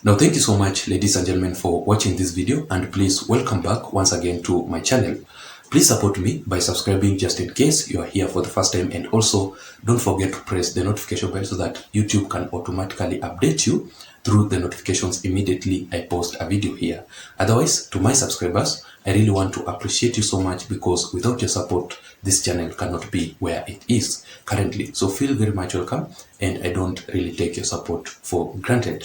Now, thank you so much, ladies and gentlemen, for watching this video, and please welcome back once again to my channel. Please support me by subscribing just in case you are here for the first time, and also don't forget to press the notification bell so that YouTube can automatically update you through the notifications immediately I post a video here. Otherwise, to my subscribers, I really want to appreciate you so much, because without your support, this channel cannot be where it is currently. So feel very much welcome, and I don't really take your support for granted.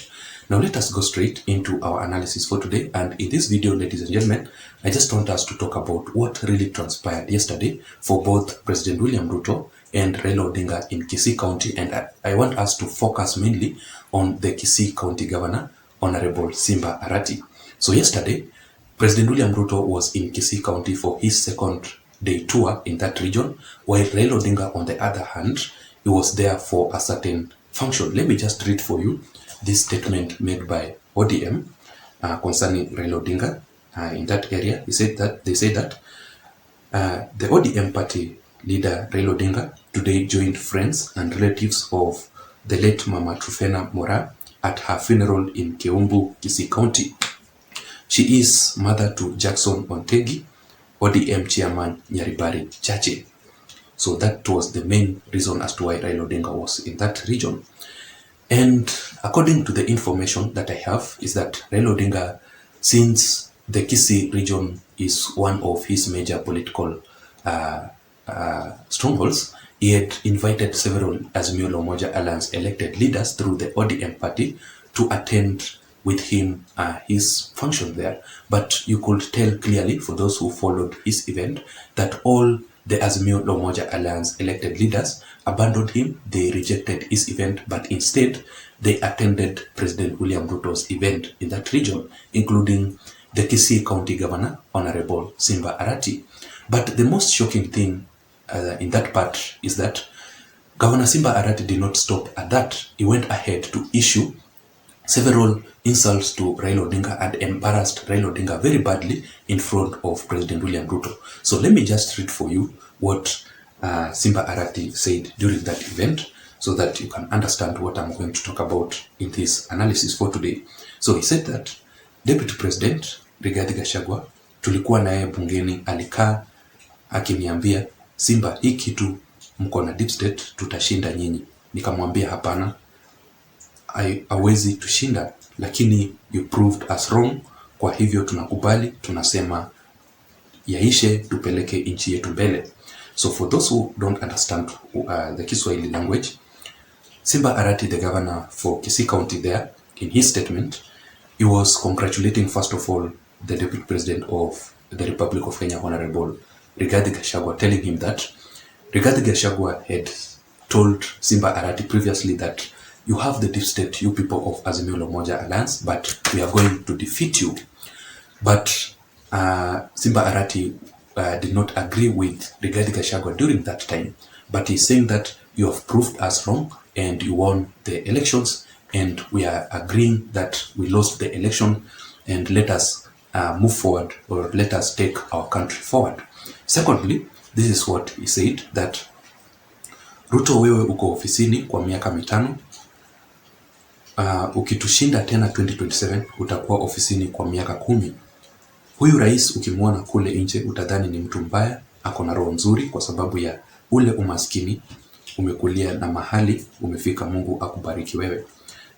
Now let us go straight into our analysis for today, and in this video, ladies and gentlemen, I just want us to talk about what really transpired yesterday for both President William Ruto and Raila Odinga in Kisii County, and I want us to focus mainly on the Kisii County Governor, Honorable Simba Arati. So yesterday, President William Ruto was in Kisii County for his second day tour in that region, while Raila Odinga, on the other hand, he was there for a certain function. Let me just read for you this statement made by ODM concerning Raila Odinga in that area. They say that the ODM party leader Raila Odinga today joined friends and relatives of the late Mama Trufena Mora at her funeral in Keumbu, Kisii County. She is mother to Json Ontegi, ODM chairman Nyaribari Chache. So that was the main reason as to why Raila Odinga was in that region. And according to the information that I have, is that Raila Odinga, since the Kisii region is one of his major political strongholds, he had invited several Azimio la Umoja Alliance elected leaders through the ODM party to attend with him his function there. But you could tell clearly, for those who followed his event, that all the Azimio la Umoja Alliance elected leaders abandoned him. They rejected his event, but instead they attended President William Ruto's event in that region, including the Kisii County Governor, Honorable Simba Arati. But the most shocking thing in that part is that Governor Simba Arati did not stop at that. He went ahead to issue several insults to Raila Odinga and embarrassed Raila Odinga very badly in front of President William Ruto. So let me just read for you what Simba Arati said during that event, so that you can understand what I'm going to talk about in this analysis for today. So he said that Deputy President Rigathi Gachagua, tulikuwa naye bungeni, alikaa akiniambia, Simba, hii kitu mko na deep state, tutashinda nyinyi. Nikamwambia hapana, hawezi tushinda, lakini you proved us wrong. Kwa hivyo tunakubali, tunasema yaishe, tupeleke nchi yetu mbele. So for those who don't understand the Kiswahili language, Simba Arati, the governor for Kisii County there, in his statement, he was congratulating, first of all, the Deputy President of the Republic of Kenya, Honorable Rigathi Gachagua, telling him that Rigathi Gachagua had told Simba Arati previously that you have the deep state, you people of Azimio la Umoja Alliance, but we are going to defeat you. But Simba Arati did not agree with Rigathi Gachagua during that time. But he's saying that you have proved us wrong and you won the elections, and we are agreeing that we lost the election, and let us move forward, or let us take our country forward. Secondly, this is what he said, that Ruto, wewe uko ofisini kwa miaka mitano, ukitushinda tena 2027 utakuwa ofisini kwa miaka 10. Huyu rais ukimwona kule nje utadhani ni mtu mbaya, ako na roho nzuri kwa sababu ya ule umaskini umekulia na mahali umefika. Mungu akubariki wewe.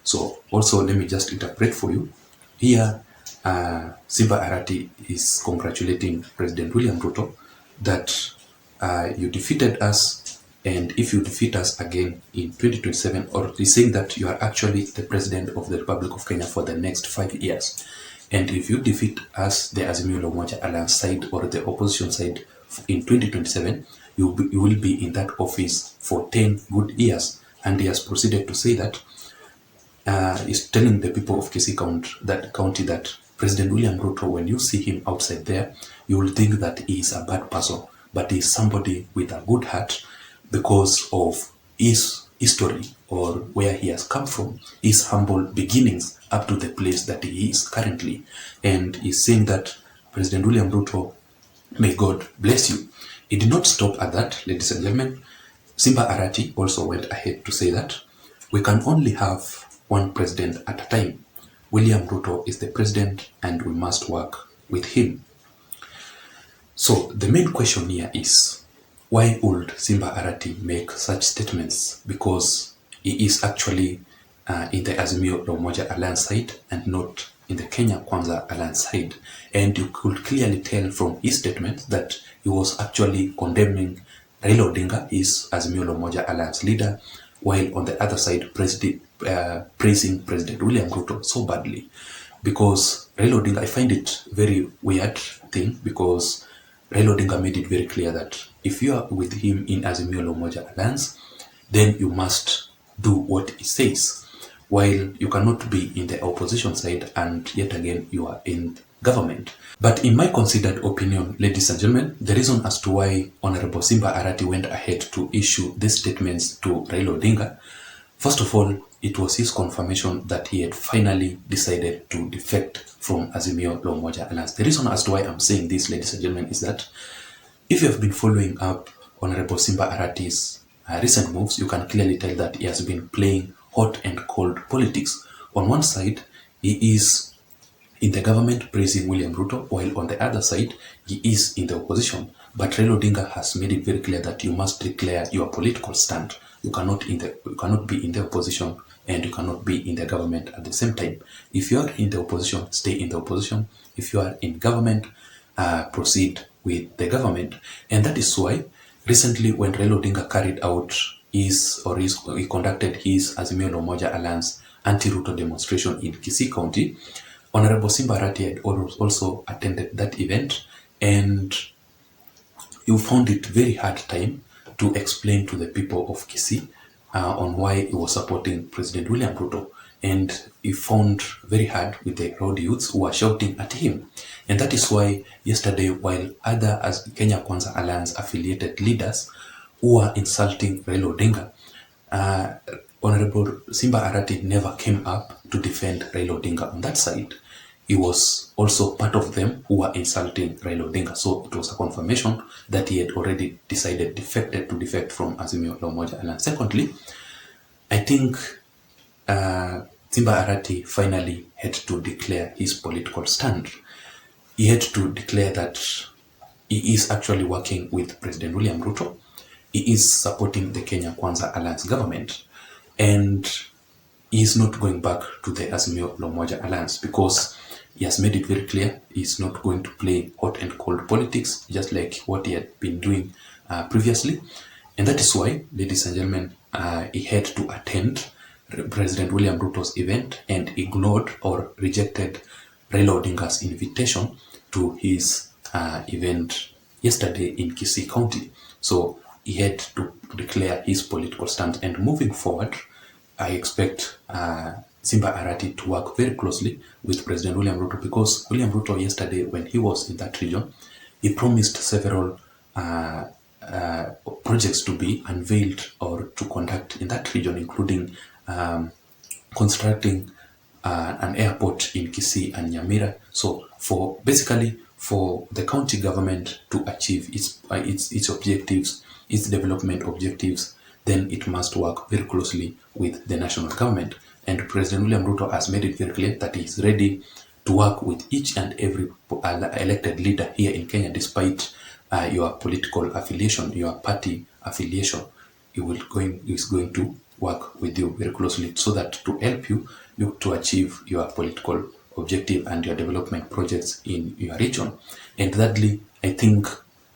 So also let me just interpret for you here. Simba Arati is congratulating President William Ruto that you defeated us, and if you defeat us again in 2027, or he's saying that you are actually the president of the Republic of Kenya for the next 5 years. And if you defeat us, the Azimio la Umoja Alliance side or the opposition side, in 2027, you will be in that office for 10 good years. And he has proceeded to say that he's telling the people of Kisii County that President William Ruto, when you see him outside there, you will think that he is a bad person, but he is somebody with a good heart because of his history, or where he has come from, his humble beginnings up to the place that he is currently. And he's saying that President William Ruto, may God bless you. It did not stop at that, ladies and gentlemen. Simba Arati also went ahead to say that we can only have one president at a time. William Ruto is the president and we must work with him. So the main question here is, why would Simba Arati make such statements? Because he is actually in the Azimio la Umoja Alliance side and not in the Kenya Kwanza Alliance side. And you could clearly tell from his statement that he was actually condemning Raila Odinga, his Azimio la Umoja Alliance leader, while on the other side praising President William Ruto so badly. Because Raila Odinga, I find it very weird thing, because Raila Odinga made it very clear that if you are with him in Azimio la Umoja Alliance, then you must do what he says, while you cannot be in the opposition side and yet again you are in government. But in my considered opinion, ladies and gentlemen, the reason as to why Honorable Simba Arati went ahead to issue these statements to Raila Odinga, first of all, it was his confirmation that he had finally decided to defect from Azimio la Umoja Alliance. The reason as to why I'm saying this, ladies and gentlemen, is that if you have been following up Honorable Simba Arati's recent moves, you can clearly tell that he has been playing hot and cold politics. On one side, he is in the government praising William Ruto, while on the other side, he is in the opposition. But Raila Odinga has made it very clear that you must declare your political stand. You cannot be in the opposition and you cannot be in the government at the same time. If you are in the opposition, stay in the opposition. If you are in government, proceed with the government. And that is why recently when Raila Odinga carried out he conducted his Azimio la Umoja Alliance anti-Ruto demonstration in Kisii County, Honorable Simba Arati had also attended that event, and you found it very hard time to explain to the people of Kisii on why he was supporting President William Ruto. And he found very hard with the road youths who were shouting at him. And that is why yesterday, while other as Kenya Kwanza Alliance affiliated leaders who were insulting Raila Odinga, Honorable Simba Arati never came up to defend Raila Odinga on that side. He was also part of them who were insulting Raila Odinga. So it was a confirmation that he had already decided to defect from Azimio la Umoja Alliance. Secondly, I think Simba Arati finally had to declare his political stand. He had to declare that he is actually working with President William Ruto. He is supporting the Kenya Kwanza Alliance government, and he is not going back to the Azimio la Umoja Alliance, because he has made it very clear he is not going to play hot and cold politics, just like what he had been doing previously. And that is why, ladies and gentlemen, he had to attend President William Ruto's event and ignored or rejected Raila Odinga's invitation to his event yesterday in Kisii County. So he had to declare his political stand. And moving forward, I expect Simba Arati to work very closely with President William Ruto, because William Ruto yesterday, when he was in that region, he promised several projects to be unveiled or to conduct in that region, including constructing an airport in Kisii and Nyamira. So for the county government to achieve its objectives, its development objectives, then it must work very closely with the national government. And President William Ruto has made it very clear that he is ready to work with each and every elected leader here in Kenya, despite your political affiliation, your party affiliation. He is going to work with you very closely so that to help you to achieve your political objective and your development projects in your region. And thirdly, I think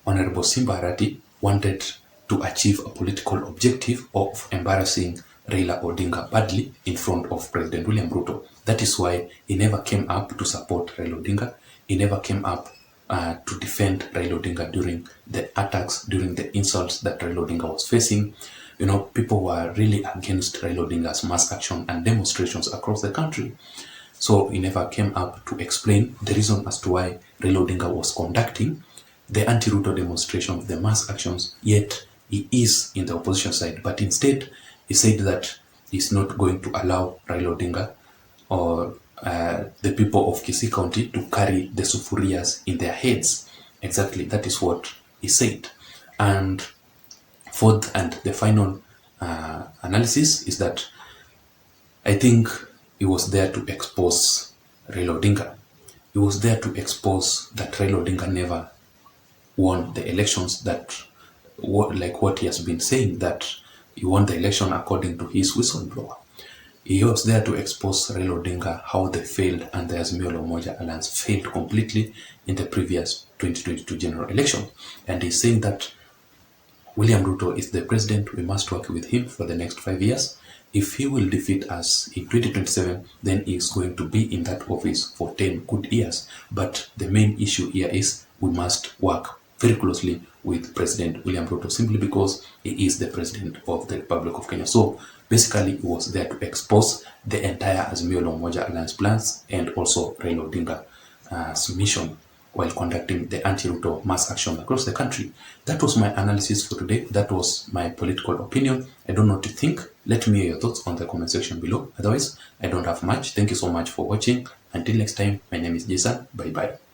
Honorable Simba Arati wanted to achieve a political objective of embarrassing Raila Odinga badly in front of President William Ruto. That is why he never came up to support Raila Odinga. He never came up to defend Raila Odinga during the attacks, during the insults that Raila Odinga was facing. You know, people were really against Raila Odinga's mass action and demonstrations across the country. So he never came up to explain the reason as to why Raila Odinga was conducting the anti-Ruto demonstrations, the mass actions, yet he is in the opposition side. But instead, he said that he's not going to allow Raila Odinga or the people of Kisii County to carry the sufurias in their heads. Exactly, that is what he said. And fourth and the final analysis is that I think he was there to expose Raila Odinga. He was there to expose that Raila Odinga never won the elections, that what he has been saying, that he won the election according to his whistleblower. He was there to expose Raila Odinga how they failed, and the Azimio la Umoja alliance failed completely in the previous 2022 general election. And he's saying that William Ruto is the president, we must work with him for the next 5 years. If he will defeat us in 2027, then he is going to be in that office for 10 good years. But the main issue here is we must work very closely with President William Ruto, simply because he is the president of the Republic of Kenya. So basically, he was there to expose the entire Azimio la Umoja alliance plans and also Raila Odinga's mission while conducting the anti-Ruto mass action across the country. That was my analysis for today. That was my political opinion. I don't know what you think. Let me hear your thoughts on the comment section below. Otherwise, I don't have much. Thank you so much for watching. Until next time, my name is Json. Bye-bye.